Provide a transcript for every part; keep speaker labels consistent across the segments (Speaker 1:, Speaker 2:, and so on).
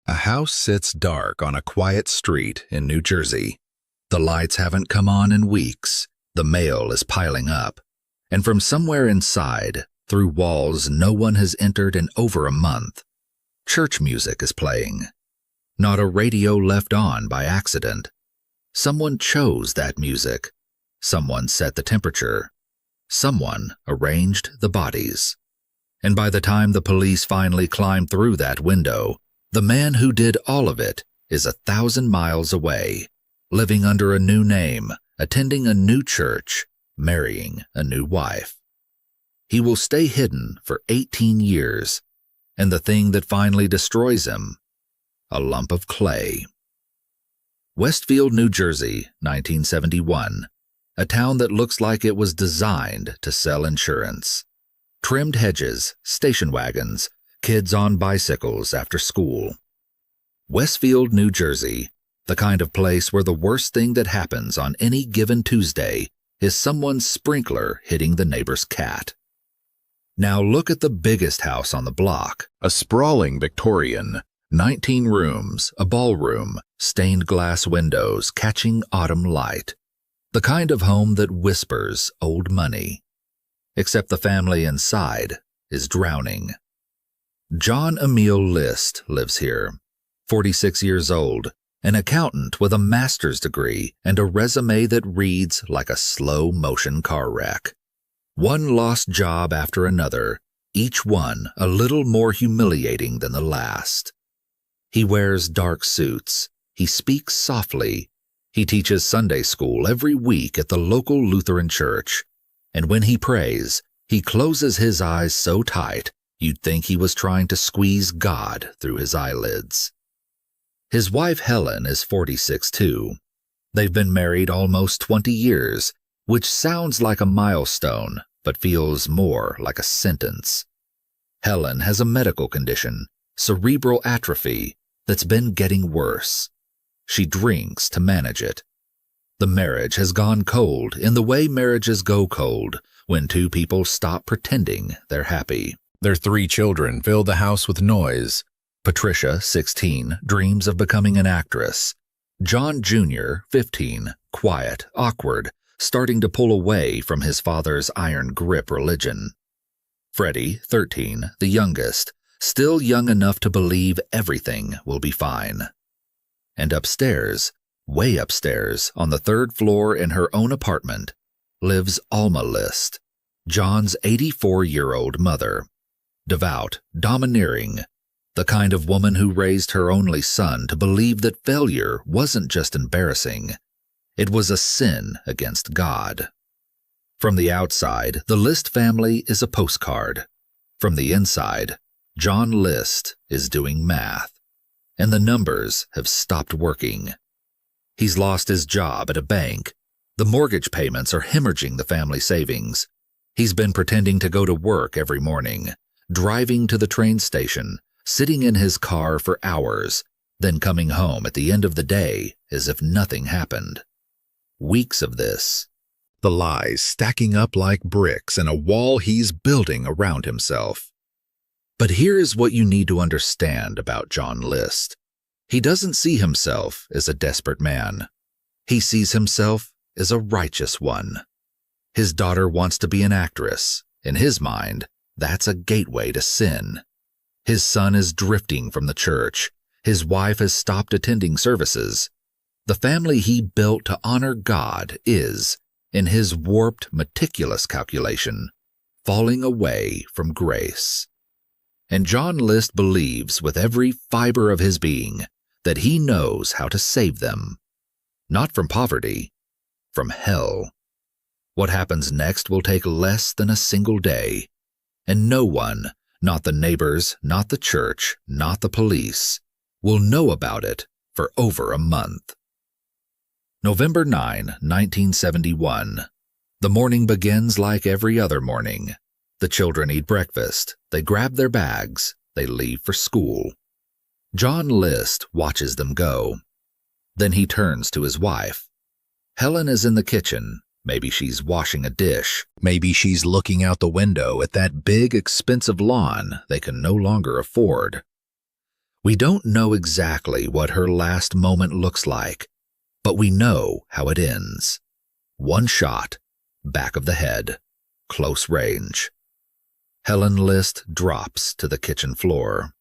Speaker 1: A house sits dark on a quiet street in New Jersey. The lights haven't come on in weeks. The mail is piling up. And from somewhere inside, through walls no one has entered in over a month, church music is playing. Not a radio left on by accident. Someone chose that music. Someone set the temperature. Someone arranged the bodies. And by the time the police finally climb through that window, the man who did all of it is 1,000 miles away, living under a new name, attending a new church, marrying a new wife. He will stay hidden for 18 years, and the thing that finally destroys him, a lump of clay. Westfield, New Jersey, 1971, a town that looks like it was designed to sell insurance. Trimmed hedges, station wagons, kids on bicycles after school. Westfield, New Jersey, the kind of place where the worst thing that happens on any given Tuesday is someone's sprinkler hitting the neighbor's cat. Now look at the biggest house on the block, a sprawling Victorian, 19 rooms, a ballroom, stained glass windows catching autumn light. The kind of home that whispers old money. Except the family inside is drowning. John Emil List lives here, 46 years old, an accountant with a master's degree and a resume that reads like a slow-motion car wreck. One lost job after another, each one a little more humiliating than the last. He wears dark suits. He speaks softly. He teaches Sunday school every week at the local Lutheran church. And when he prays, he closes his eyes so tight you'd think he was trying to squeeze God through his eyelids. His wife Helen is 46 too. They've been married almost 20 years, which sounds like a milestone, but feels more like a sentence. Helen has a medical condition, cerebral atrophy, that's been getting worse. She drinks to manage it. The marriage has gone cold in the way marriages go cold when two people stop pretending they're happy. Their 3 children fill the house with noise. Patricia, 16, dreams of becoming an actress. John Jr., 15, quiet, awkward, starting to pull away from his father's iron grip religion. Freddie, 13, the youngest, still young enough to believe everything will be fine. And upstairs, way upstairs, on the 3rd floor in her own apartment, lives Alma List, John's 84-year-old mother. Devout, domineering, the kind of woman who raised her only son to believe that failure wasn't just embarrassing, it was a sin against God. From the outside, the List family is a postcard. From the inside, John List is doing math, and the numbers have stopped working. He's lost his job at a bank. The mortgage payments are hemorrhaging the family savings. He's been pretending to go to work every morning, driving to the train station, sitting in his car for hours, then coming home at the end of the day as if nothing happened. Weeks of this. The lies stacking up like bricks in a wall he's building around himself. But here is what you need to understand about John List. He doesn't see himself as a desperate man. He sees himself as a righteous one. His daughter wants to be an actress. In his mind, that's a gateway to sin. His son is drifting from the church. His wife has stopped attending services. The family he built to honor God is, in his warped, meticulous calculation, falling away from grace. And John List believes with every fiber of his being that he knows how to save them. Not from poverty, from hell. What happens next will take less than a single day, and no one, not the neighbors, not the church, not the police, will know about it for over a month. November 9, 1971. The morning begins like every other morning. The children eat breakfast, they grab their bags, they leave for school. John List watches them go. Then he turns to his wife. Helen is in the kitchen. Maybe she's washing a dish. Maybe she's looking out the window at that big, expensive lawn they can no longer afford. We don't know exactly what her last moment looks like, but we know how it ends. One shot, back of the head, close range. Helen List drops to the kitchen floor.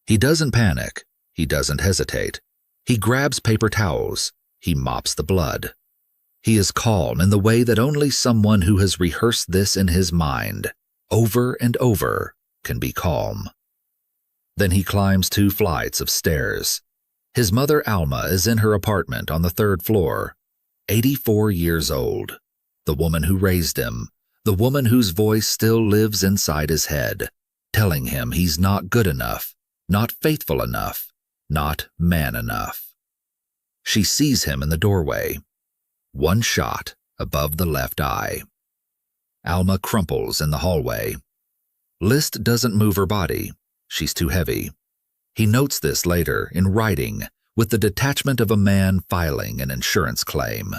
Speaker 1: He doesn't panic. He doesn't hesitate. He grabs paper towels. He mops the blood. He is calm in the way that only someone who has rehearsed this in his mind, over and over, can be calm. Then he climbs 2 flights of stairs. His mother Alma is in her apartment on the 3rd floor, 84 years old, the woman who raised him, the woman whose voice still lives inside his head, telling him he's not good enough, not faithful enough, not man enough. She sees him in the doorway. One shot above the left eye. Alma crumples in the hallway. List doesn't move her body. She's too heavy. He notes this later in writing with the detachment of a man filing an insurance claim.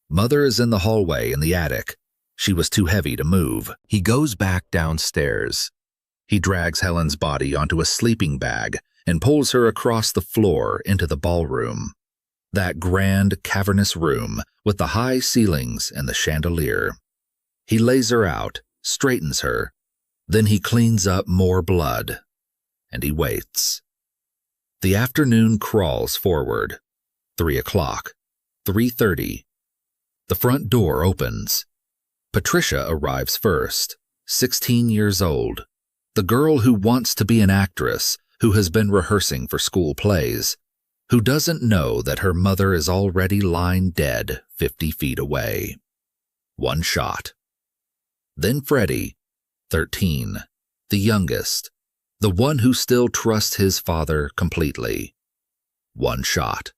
Speaker 1: Mother is in the hallway in the attic. She was too heavy to move. He goes back downstairs. He drags Helen's body onto a sleeping bag and pulls her across the floor into the ballroom. That grand, cavernous room with the high ceilings and the chandelier. He lays her out, straightens her. Then he cleans up more blood. And he waits. The afternoon crawls forward. 3 o'clock. 3:30. The front door opens. Patricia arrives first, 16 years old. The girl who wants to be an actress, who has been rehearsing for school plays, who doesn't know that her mother is already lying dead 50 feet away. One shot. Then Freddie, 13, the youngest, the one who still trusts his father completely. One shot.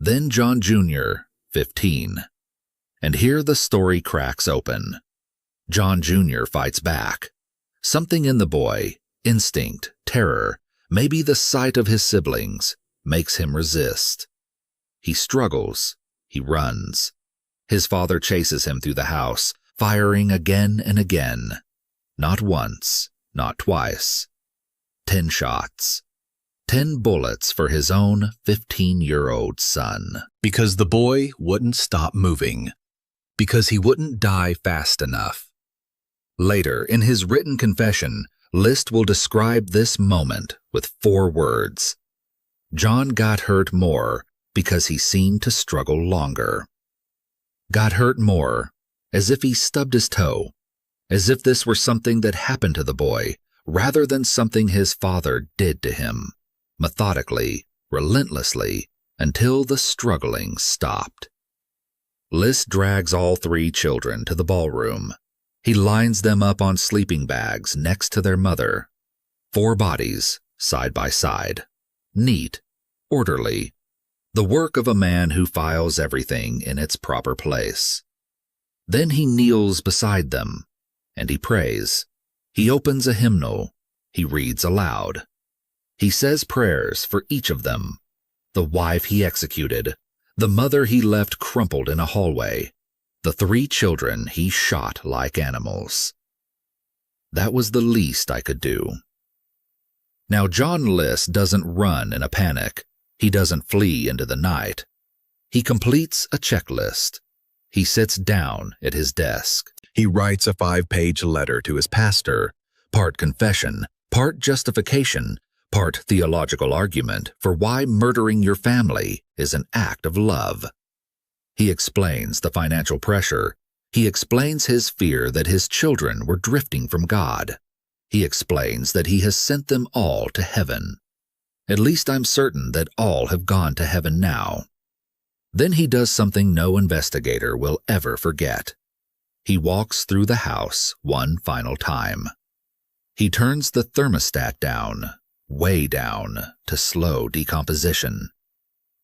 Speaker 1: Then John Jr., 15. And here the story cracks open. John Jr. fights back. Something in the boy, instinct, terror, maybe the sight of his siblings, makes him resist. He struggles. He runs. His father chases him through the house, firing again and again. Not once, not twice. 10 shots. 10 bullets for his own 15-year-old son. Because the boy wouldn't stop moving. Because he wouldn't die fast enough. Later, in his written confession, List will describe this moment with 4 words. John got hurt more because he seemed to struggle longer. Got hurt more, as if he stubbed his toe, as if this were something that happened to the boy, rather than something his father did to him, methodically, relentlessly, until the struggling stopped. List drags all 3 children to the ballroom. He lines them up on sleeping bags next to their mother. 4 bodies, side by side. Neat, orderly. The work of a man who files everything in its proper place. Then he kneels beside them, and he prays. He opens a hymnal. He reads aloud. He says prayers for each of them. The wife he executed, the mother he left crumpled in a hallway, the 3 children he shot like animals. That was the least I could do. Now John List doesn't run in a panic. He doesn't flee into the night. He completes a checklist. He sits down at his desk. He writes a 5-page letter to his pastor, part confession, part justification, part theological argument for why murdering your family is an act of love. He explains the financial pressure. He explains his fear that his children were drifting from God. He explains that he has sent them all to heaven. At least I'm certain that all have gone to heaven now. Then he does something no investigator will ever forget. He walks through the house one final time. He turns the thermostat down, way down, to slow decomposition.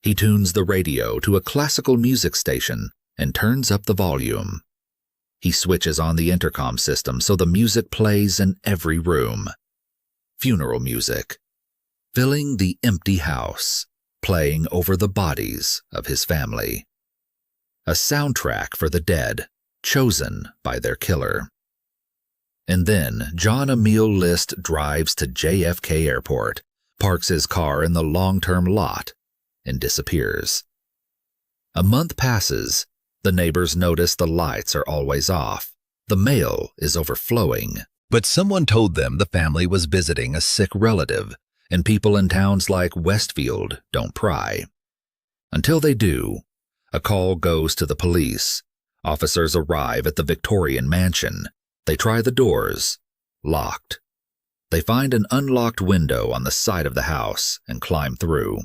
Speaker 1: He tunes the radio to a classical music station and turns up the volume. He switches on the intercom system so the music plays in every room. Funeral music, filling the empty house, playing over the bodies of his family. A soundtrack for the dead, chosen by their killer. And then John Emil List drives to JFK Airport, parks his car in the long-term lot, and disappears. A month passes. The neighbors notice the lights are always off. The mail is overflowing. But someone told them the family was visiting a sick relative, and people in towns like Westfield don't pry. Until they do, a call goes to the police. Officers arrive at the Victorian mansion. They try the doors. Locked. They find an unlocked window on the side of the house and climb through.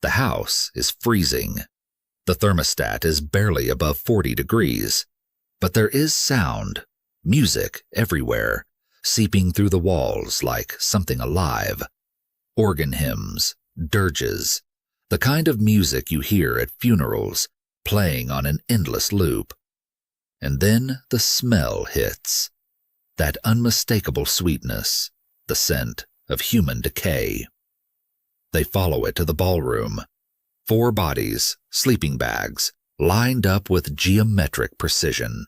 Speaker 1: The house is freezing. The thermostat is barely above 40 degrees. But there is sound, music everywhere, seeping through the walls like something alive. Organ hymns, dirges, the kind of music you hear at funerals, playing on an endless loop. And then the smell hits. That unmistakable sweetness, the scent of human decay. They follow it to the ballroom. 4 bodies, sleeping bags, lined up with geometric precision.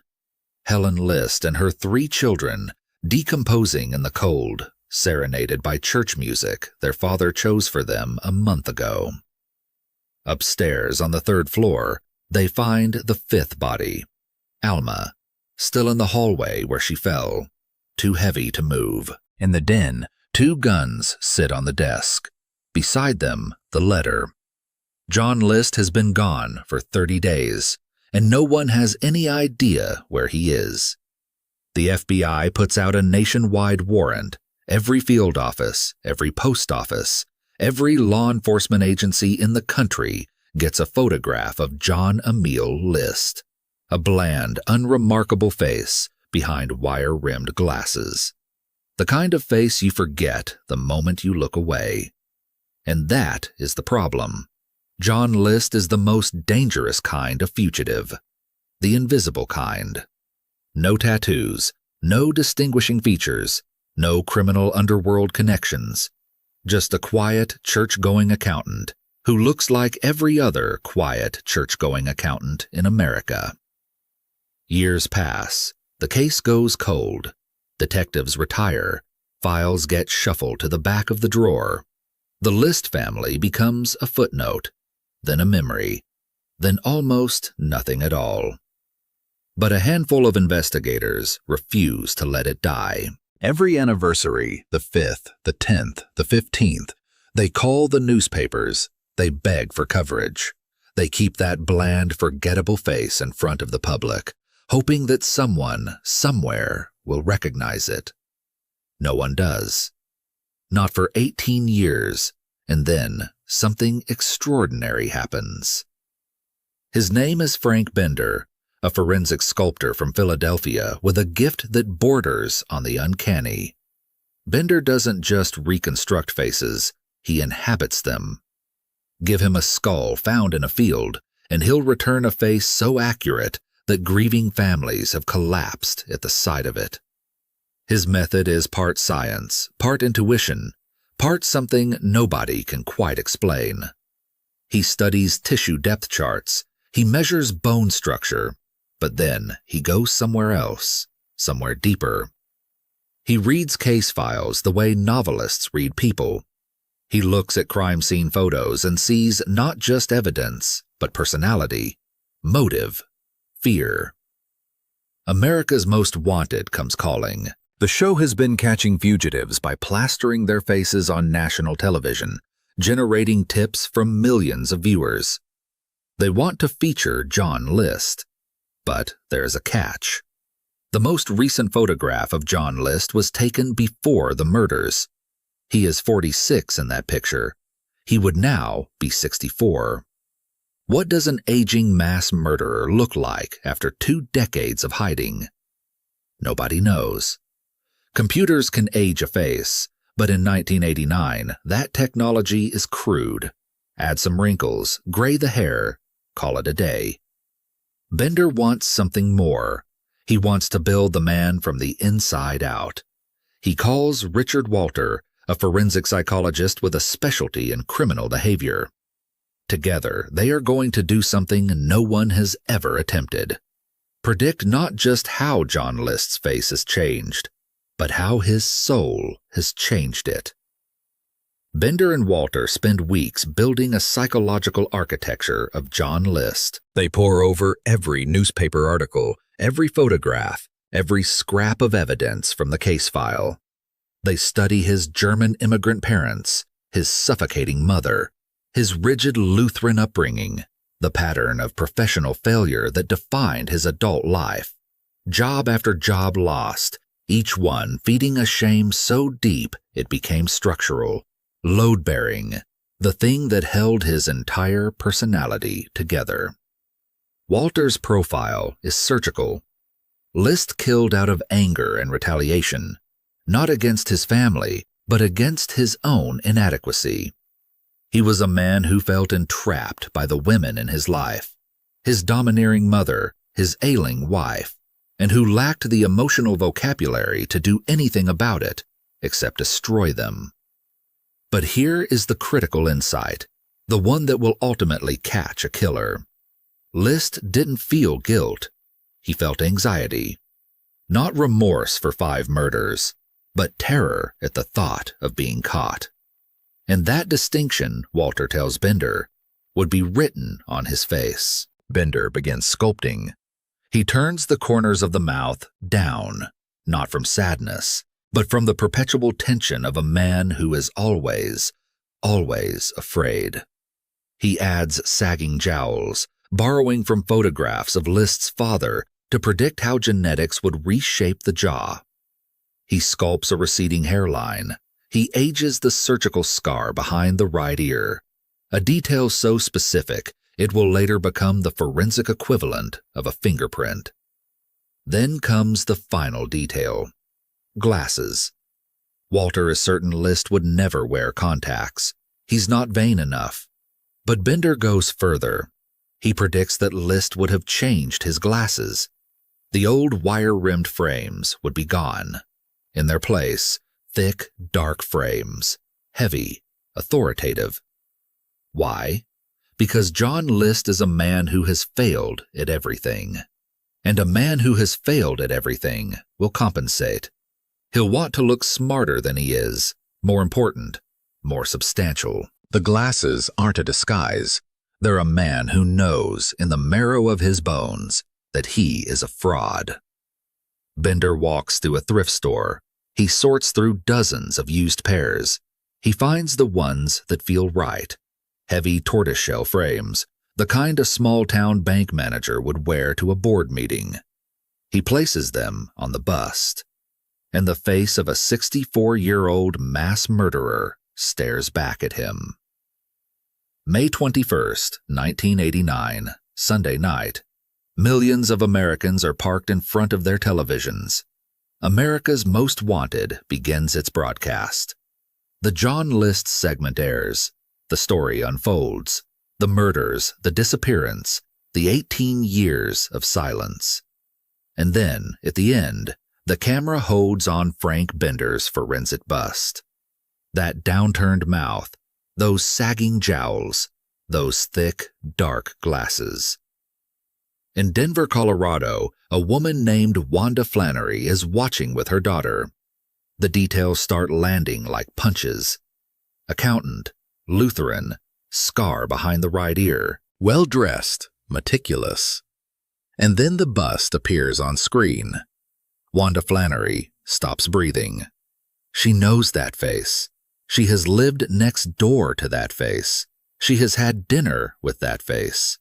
Speaker 1: Helen List and her 3 children, decomposing in the cold, serenaded by church music their father chose for them a month ago. Upstairs on the 3rd floor, they find the 5th body, Alma, still in the hallway where she fell, too heavy to move. In the den, 2 guns sit on the desk. Beside them, the letter. John List has been gone for 30 days, and no one has any idea where he is. The FBI puts out a nationwide warrant. Every field office, every post office, every law enforcement agency in the country gets a photograph of John Emil List, a bland, unremarkable face behind wire-rimmed glasses. The kind of face you forget the moment you look away. And that is the problem. John List is the most dangerous kind of fugitive, the invisible kind. No tattoos, no distinguishing features, no criminal underworld connections, just a quiet church-going accountant who looks like every other quiet church-going accountant in America. Years pass, the case goes cold, detectives retire, files get shuffled to the back of the drawer. The List family becomes a footnote, then a memory, then almost nothing at all. But a handful of investigators refuse to let it die. Every anniversary, the 5th, the 10th, the 15th, they call the newspapers, they beg for coverage. They keep that bland, forgettable face in front of the public, hoping that someone, somewhere, will recognize it. No one does. Not for 18 years, and then something extraordinary happens. His name is Frank Bender, a forensic sculptor from Philadelphia with a gift that borders on the uncanny. Bender doesn't just reconstruct faces, he inhabits them. Give him a skull found in a field, and he'll return a face so accurate that grieving families have collapsed at the sight of it. His method is part science, part intuition, part something nobody can quite explain. He studies tissue depth charts, he measures bone structure, but then he goes somewhere else, somewhere deeper. He reads case files the way novelists read people. He looks at crime scene photos and sees not just evidence, but personality, motive, fear. America's Most Wanted comes calling. The show has been catching fugitives by plastering their faces on national television, generating tips from millions of viewers. They want to feature John List. But there's a catch. The most recent photograph of John List was taken before the murders. He is 46 in that picture. He would now be 64. What does an aging mass murderer look like after 2 decades of hiding? Nobody knows. Computers can age a face, but in 1989, that technology is crude. Add some wrinkles, gray the hair, call it a day. Bender wants something more. He wants to build the man from the inside out. He calls Richard Walter, a forensic psychologist with a specialty in criminal behavior. Together, they are going to do something no one has ever attempted. Predict not just how John List's face has changed, but how his soul has changed it. Bender and Walter spend weeks building a psychological architecture of John List. They pore over every newspaper article, every photograph, every scrap of evidence from the case file. They study his German immigrant parents, his suffocating mother, his rigid Lutheran upbringing, the pattern of professional failure that defined his adult life. Job after job lost, each one feeding a shame so deep it became structural, load-bearing, the thing that held his entire personality together. Walter's profile is surgical. List killed out of anger and retaliation, not against his family, but against his own inadequacy. He was a man who felt entrapped by the women in his life, his domineering mother, his ailing wife, and who lacked the emotional vocabulary to do anything about it except destroy them. But here is the critical insight, the one that will ultimately catch a killer. List didn't feel guilt. He felt anxiety. Not remorse for 5 murders, but terror at the thought of being caught. And that distinction, Walter tells Bender, would be written on his face. Bender begins sculpting. He turns the corners of the mouth down, not from sadness, but from the perpetual tension of a man who is always, always afraid. He adds sagging jowls, borrowing from photographs of List's father to predict how genetics would reshape the jaw. He sculpts a receding hairline. He ages the surgical scar behind the right ear, a detail so specific it will later become the forensic equivalent of a fingerprint. Then comes the final detail. Glasses. Walter is certain List would never wear contacts. He's not vain enough. But Bender goes further. He predicts that List would have changed his glasses. The old wire-rimmed frames would be gone. In their place, thick, dark frames, heavy, authoritative. Why? Because John List is a man who has failed at everything. And a man who has failed at everything will compensate. He'll want to look smarter than he is, more important, more substantial. The glasses aren't a disguise. They're a man who knows in the marrow of his bones that he is a fraud. Bender walks through a thrift store. He sorts through dozens of used pairs. He finds the ones that feel right. Heavy tortoiseshell frames, the kind a small-town bank manager would wear to a board meeting. He places them on the bust, and the face of a 64-year-old mass murderer stares back at him. May 21st, 1989, Sunday night. Millions of Americans are parked in front of their televisions. America's Most Wanted begins its broadcast. The John List segment airs. The story unfolds. The murders, the disappearance, the 18 years of silence. And then, at the end, the camera holds on Frank Bender's forensic bust. That downturned mouth, those sagging jowls, those thick, dark glasses. In Denver, Colorado, a woman named Wanda Flannery is watching with her daughter. The details start landing like punches. Accountant, Lutheran, scar behind the right ear, well-dressed, meticulous. And then the bust appears on screen. Wanda Flannery stops breathing. She knows that face. She has lived next door to that face. She has had dinner with that face.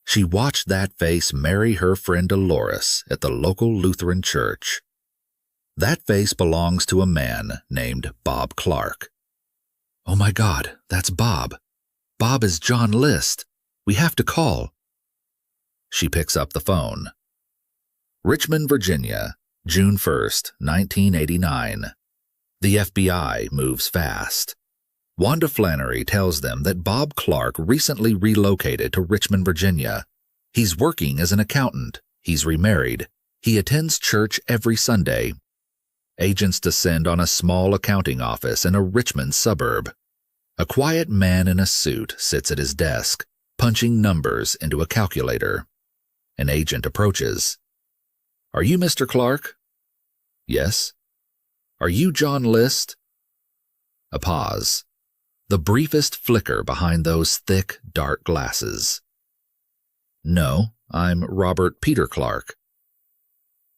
Speaker 1: She watched that face marry her friend Dolores at the local Lutheran church. That face belongs to a man named Bob Clark. Oh my God, that's Bob. Bob is John List. We have to call. She picks up the phone. Richmond, Virginia, June 1st, 1989. The FBI moves fast. Wanda Flannery tells them that Bob Clark recently relocated to Richmond, Virginia. He's working as an accountant. He's remarried. He attends church every Sunday. Agents descend on a small accounting office in a Richmond suburb. A quiet man in a suit sits at his desk, punching numbers into a calculator. An agent approaches. "Are you Mr. Clark?" "Yes." "Are you John List?" A pause. The briefest flicker behind those thick, dark glasses. "No, I'm Robert Peter Clark."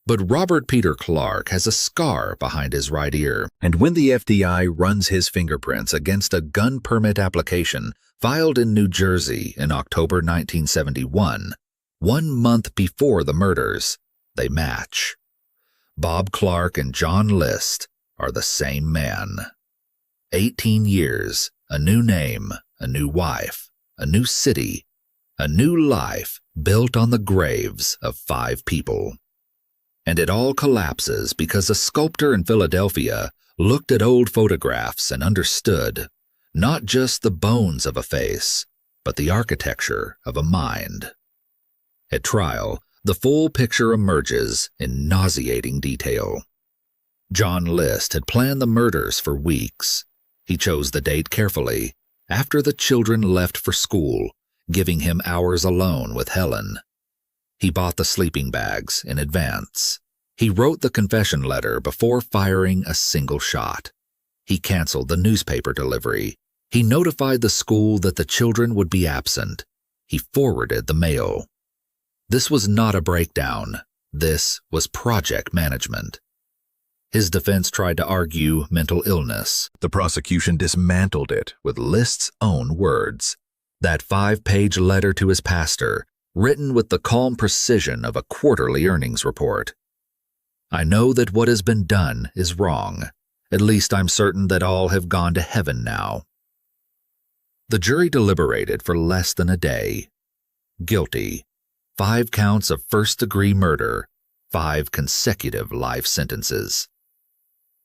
Speaker 1: But Robert Peter Clark has a scar behind his right ear, and when the FBI runs his fingerprints against a gun permit application filed in New Jersey in October 1971, 1 month before the murders, they match. Bob Clark and John List are the same man. 18 years, a new name, a new wife, a new city, a new life built on the graves of 5 people. And it all collapses because a sculptor in Philadelphia looked at old photographs and understood not just the bones of a face, but the architecture of a mind. At trial, the full picture emerges in nauseating detail. John List had planned the murders for weeks. He chose the date carefully, after the children left for school, giving him hours alone with Helen. He bought the sleeping bags in advance. He wrote the confession letter before firing a single shot. He canceled the newspaper delivery. He notified the school that the children would be absent. He forwarded the mail. This was not a breakdown. This was project management. His defense tried to argue mental illness. The prosecution dismantled it with List's own words. That 5-page letter to his pastor, written with the calm precision of a quarterly earnings report. "I know that what has been done is wrong. At least I'm certain that all have gone to heaven now." The jury deliberated for less than a day. Guilty. 5 counts of first-degree murder, 5 consecutive life sentences.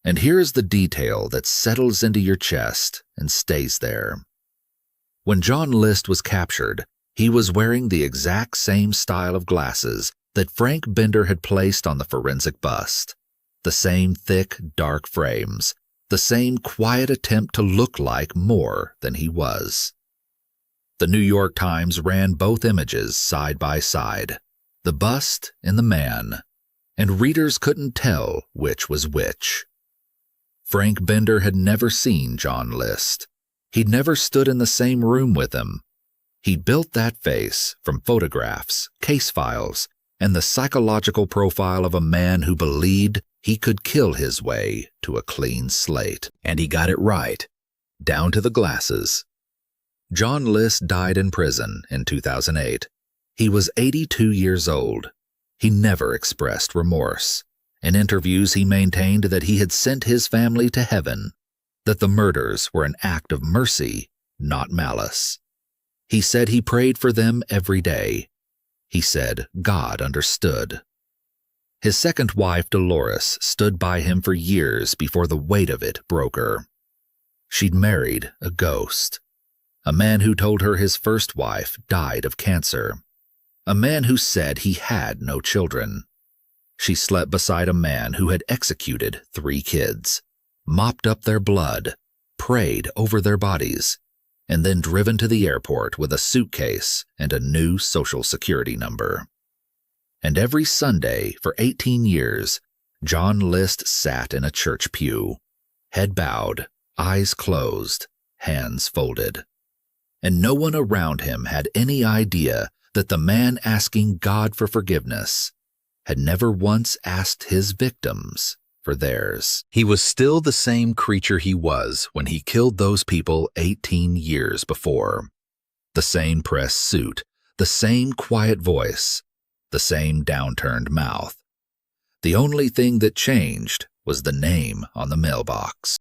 Speaker 1: And here's the detail that settles into your chest and stays there. When John List was captured, he was wearing the exact same style of glasses that Frank Bender had placed on the forensic bust. The same thick, dark frames, the same quiet attempt to look like more than he was. The New York Times ran both images side by side, the bust and the man, and readers couldn't tell which was which. Frank Bender had never seen John List. He'd never stood in the same room with him. He'd built that face from photographs, case files, and the psychological profile of a man who believed he could kill his way to a clean slate. And he got it right, down to the glasses. John List died in prison in 2008. He was 82 years old. He never expressed remorse. In interviews, he maintained that he had sent his family to heaven, that the murders were an act of mercy, not malice. He said he prayed for them every day. He said God understood. His second wife, Dolores, stood by him for years before the weight of it broke her. She'd married a ghost, a man who told her his first wife died of cancer, a man who said he had no children. She slept beside a man who had executed 3 kids, mopped up their blood, prayed over their bodies, and then driven to the airport with a suitcase and a new Social Security number. And every Sunday for 18 years, John List sat in a church pew, head bowed, eyes closed, hands folded. And no one around him had any idea that the man asking God for forgiveness had never once asked his victims for theirs. He was still the same creature he was when he killed those people 18 years before. The same press suit, the same quiet voice, the same downturned mouth. The only thing that changed was the name on the mailbox.